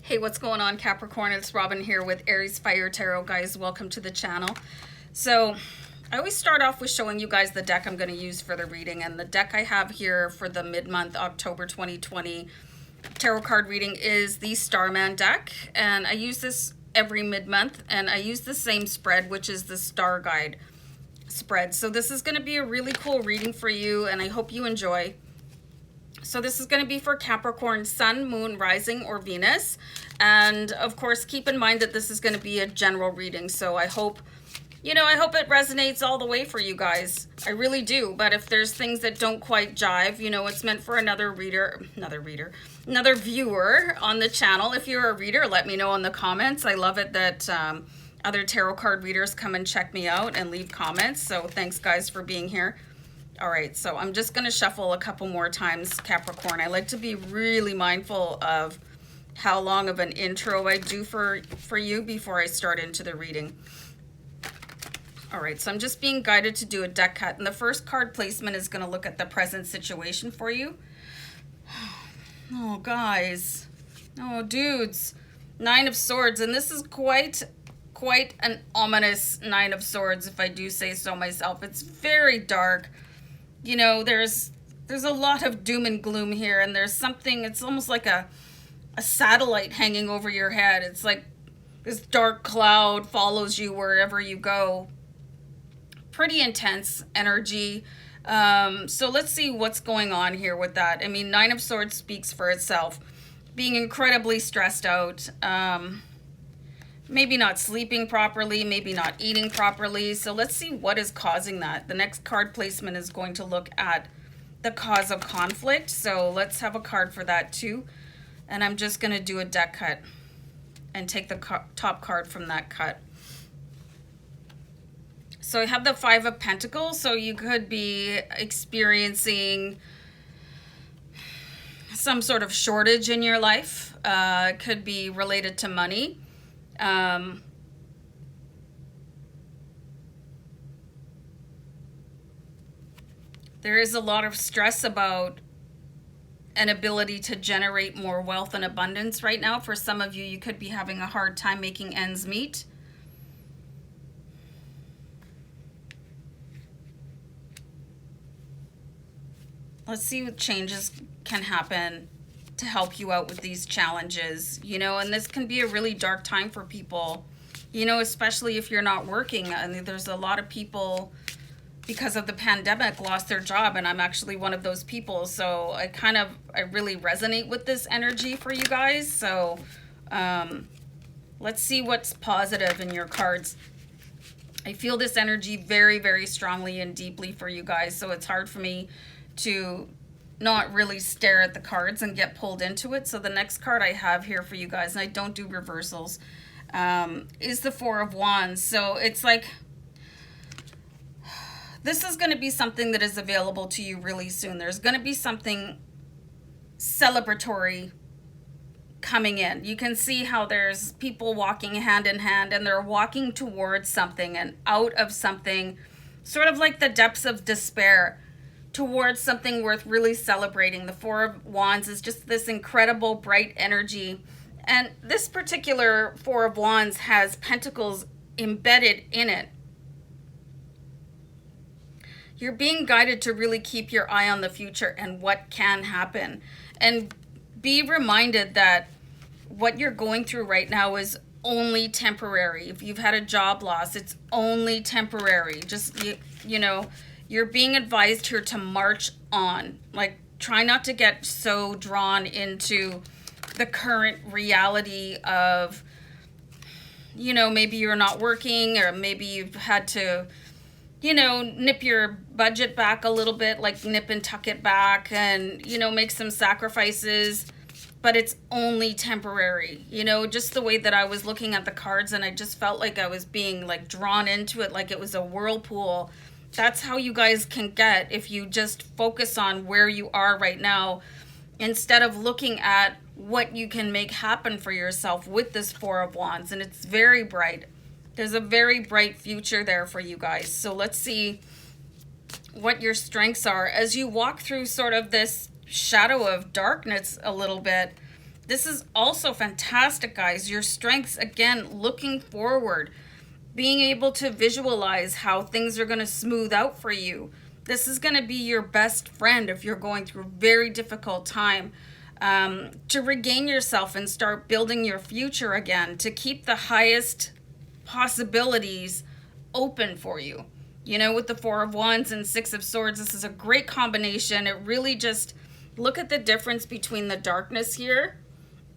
Hey, what's going on, Capricorn? It's Robin here with AriesFireTarot, guys. Welcome to the channel. So, I always start off with showing you guys the deck I'm going to use for the reading. And the deck I have here for the mid-month October 2020 tarot card reading is the Starman deck. And I use this every mid-month. And I use the same spread, which is the Starguide spread. So this is going to be a really cool reading for you, and I hope you enjoy. So this is going to be for Capricorn, Sun, Moon, Rising, or Venus. And of course, keep in mind that this is going to be a general reading. So I hope it resonates all the way for you guys. I really do. But if there's things that don't quite jive, it's meant for another viewer on the channel. If you're a reader, let me know in the comments. I love it that other tarot card readers come and check me out and leave comments. So thanks, guys, for being here. All right, so I'm just going to shuffle a couple more times, Capricorn. I like to be really mindful of how long of an intro I do for you before I start into the reading. All right, so I'm just being guided to do a deck cut. And the first card placement is going to look at the present situation for you. Oh, guys. Oh, dudes. Nine of Swords. And this is quite an ominous Nine of Swords, if I do say so myself. It's very dark. There's a lot of doom and gloom here, and there's something, it's almost like a satellite hanging over your head. It's like this dark cloud follows you wherever you go. Pretty intense energy. So let's see what's going on here with that. I mean, Nine of Swords speaks for itself. Being incredibly stressed out. Maybe not sleeping properly, maybe not eating properly. So let's see what is causing that. The next card placement is going to look at the cause of conflict. So let's have a card for that too. And I'm just going to do a deck cut and take the top card from that cut. So I have the Five of Pentacles. So you could be experiencing some sort of shortage in your life. It could be related to money. There is a lot of stress about an ability to generate more wealth and abundance right now. For some of you, you could be having a hard time making ends meet. Let's see what changes can happen to help you out with these challenges, and this can be a really dark time for people, especially if you're not working. I mean, there's a lot of people, because of the pandemic, lost their job, and I'm actually one of those people. So I really resonate with this energy for you guys. So let's see what's positive in your cards. I feel this energy very, very strongly and deeply for you guys. So it's hard for me to not really stare at the cards and get pulled into it. So the next card I have here for you guys, and I don't do reversals, is the Four of Wands. So it's like, this is going to be something that is available to you really soon. There's going to be something celebratory coming in. You can see how there's people walking hand in hand, and they're walking towards something and out of something, sort of like the depths of despair, towards something worth really celebrating. The Four of Wands is just this incredible bright energy. And this particular Four of Wands has pentacles embedded in it. You're being guided to really keep your eye on the future and what can happen. And be reminded that what you're going through right now is only temporary. If you've had a job loss, it's only temporary. Just, you're being advised here to march on. Like, try not to get so drawn into the current reality of, maybe you're not working, or maybe you've had to, nip your budget back a little bit, like nip and tuck it back, and, make some sacrifices. But it's only temporary, just the way that I was looking at the cards, and I just felt like I was being like drawn into it, like it was a whirlpool. That's how you guys can get if you just focus on where you are right now, instead of looking at what you can make happen for yourself with this Four of Wands. And it's very bright. There's a very bright future there for you guys. So let's see what your strengths are as you walk through sort of this shadow of darkness a little bit. This is also fantastic, guys. Your strengths, again, looking forward, being able to visualize how things are going to smooth out for you. This is going to be your best friend if you're going through a very difficult time, to regain yourself and start building your future again, to keep the highest possibilities open for you. You know, with the Four of Wands and Six of Swords, this is a great combination. It really just, look at the difference between the darkness here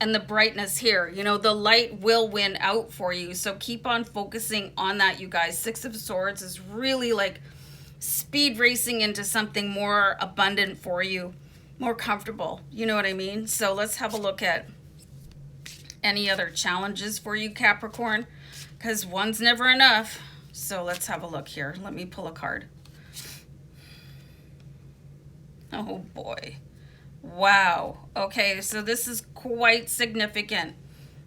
and the brightness here. You know, the light will win out for you. So keep on focusing on that, you guys. Six of Swords is really like speed racing into something more abundant for you, more comfortable. You know what I mean? So let's have a look at any other challenges for you, Capricorn, because one's never enough. So let's have a look here. Let me pull a card. Oh boy. Wow. Okay, so this is quite significant.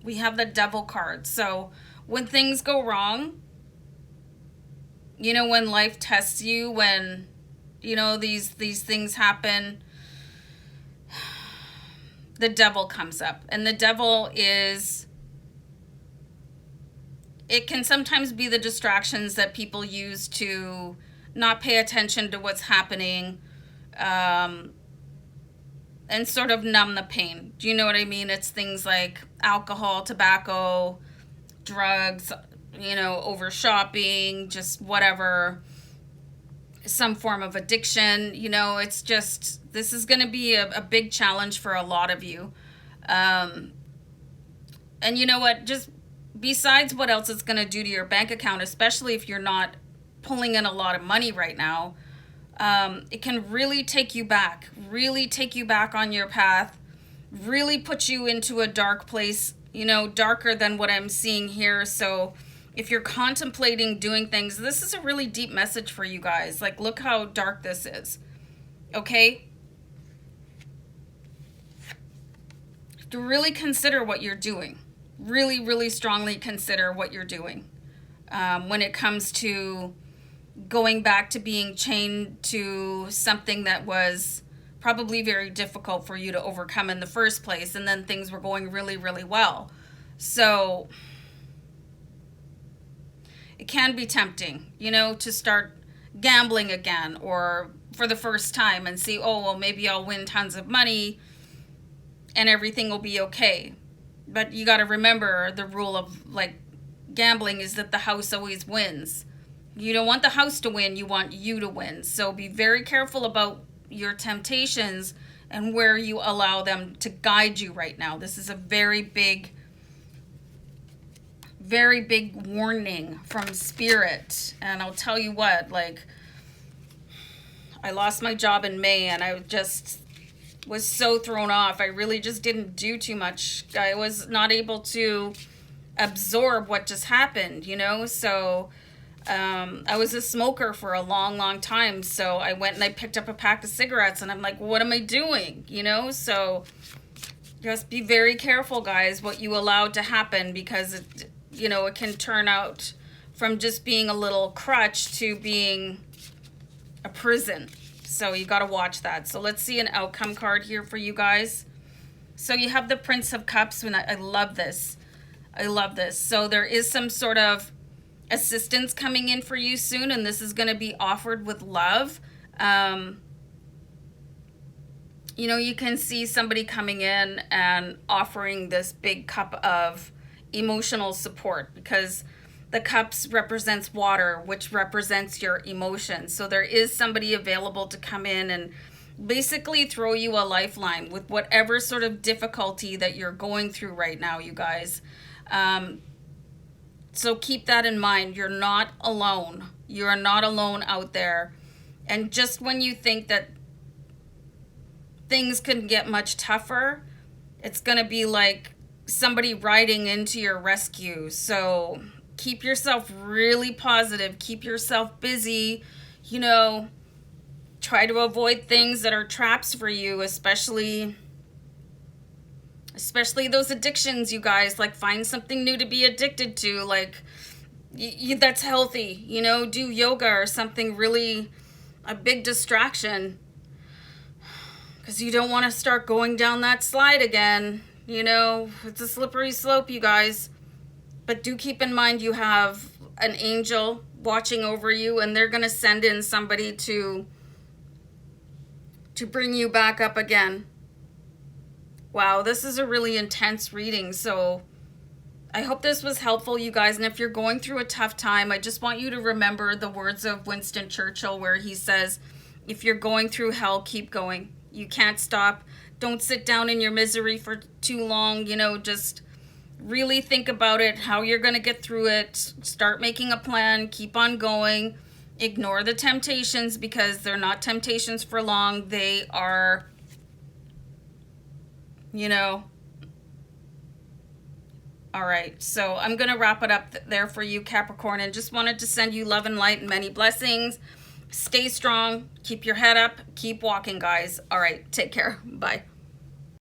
We have the Devil card. So when things go wrong, you know, when life tests you, when, you know, these things happen, the Devil comes up. And the Devil is, it can sometimes be the distractions that people use to not pay attention to what's happening, and sort of numb the pain. Do you know what I mean? It's things like alcohol, tobacco, drugs, you know, over shopping, just whatever, some form of addiction. You know, it's just, this is going to be a big challenge for a lot of you. And you know what? Just besides what else it's going to do to your bank account, especially if you're not pulling in a lot of money right now, it can really take you back on your path, really put you into a dark place, you know, darker than what I'm seeing here. So if you're contemplating doing things, this is a really deep message for you guys. Like, look how dark this is. Okay? To really consider what you're doing. Really, really strongly consider what you're doing when it comes to going back to being chained to something that was probably very difficult for you to overcome in the first place, and then things were going really, really well. So it can be tempting, you know, to start gambling again, or for the first time, and see, oh, well, maybe I'll win tons of money and everything will be okay. But you got to remember the rule of, like, gambling is that the house always wins. You don't want the house to win, you want you to win. So be very careful about your temptations and where you allow them to guide you right now. This is a very big warning from Spirit. And I'll tell you what, like, I lost my job in May and I just was so thrown off. I really just didn't do too much. I was not able to absorb what just happened, you know? So I was a smoker for a long, long time. So I went and I picked up a pack of cigarettes and I'm like, what am I doing? You know? So just be very careful, guys, what you allow to happen, because it, you know, it can turn out from just being a little crutch to being a prison. So you got to watch that. So let's see an outcome card here for you guys. So you have the Prince of Cups, and I love this. I love this. So there is some sort of assistance coming in for you soon, and this is going to be offered with love. You know, you can see somebody coming in and offering this big cup of emotional support, because the cups represents water, which represents your emotions. So there is somebody available to come in and basically throw you a lifeline with whatever sort of difficulty that you're going through right now, you guys. So keep that in mind. You're not alone. You are not alone out there. And just when you think that things can get much tougher, it's going to be like somebody riding into your rescue. So keep yourself really positive. Keep yourself busy. You know, try to avoid things that are traps for you, especially those addictions, you guys. Like, find something new to be addicted to. Like, that's healthy. You know, do yoga or something really, a big distraction. Because you don't want to start going down that slide again. You know, it's a slippery slope, you guys. But do keep in mind you have an angel watching over you, and they're going to send in somebody to bring you back up again. Wow, this is a really intense reading. So I hope this was helpful, you guys. And if you're going through a tough time, I just want you to remember the words of Winston Churchill, where he says, if you're going through hell, keep going. You can't stop. Don't sit down in your misery for too long. You know, just really think about it, how you're going to get through it. Start making a plan. Keep on going. Ignore the temptations, because they're not temptations for long. They are, you know. All right, so I'm going to wrap it up there for you, Capricorn, and just wanted to send you love and light and many blessings. Stay strong. Keep your head up. Keep walking, guys. All right, take care. Bye.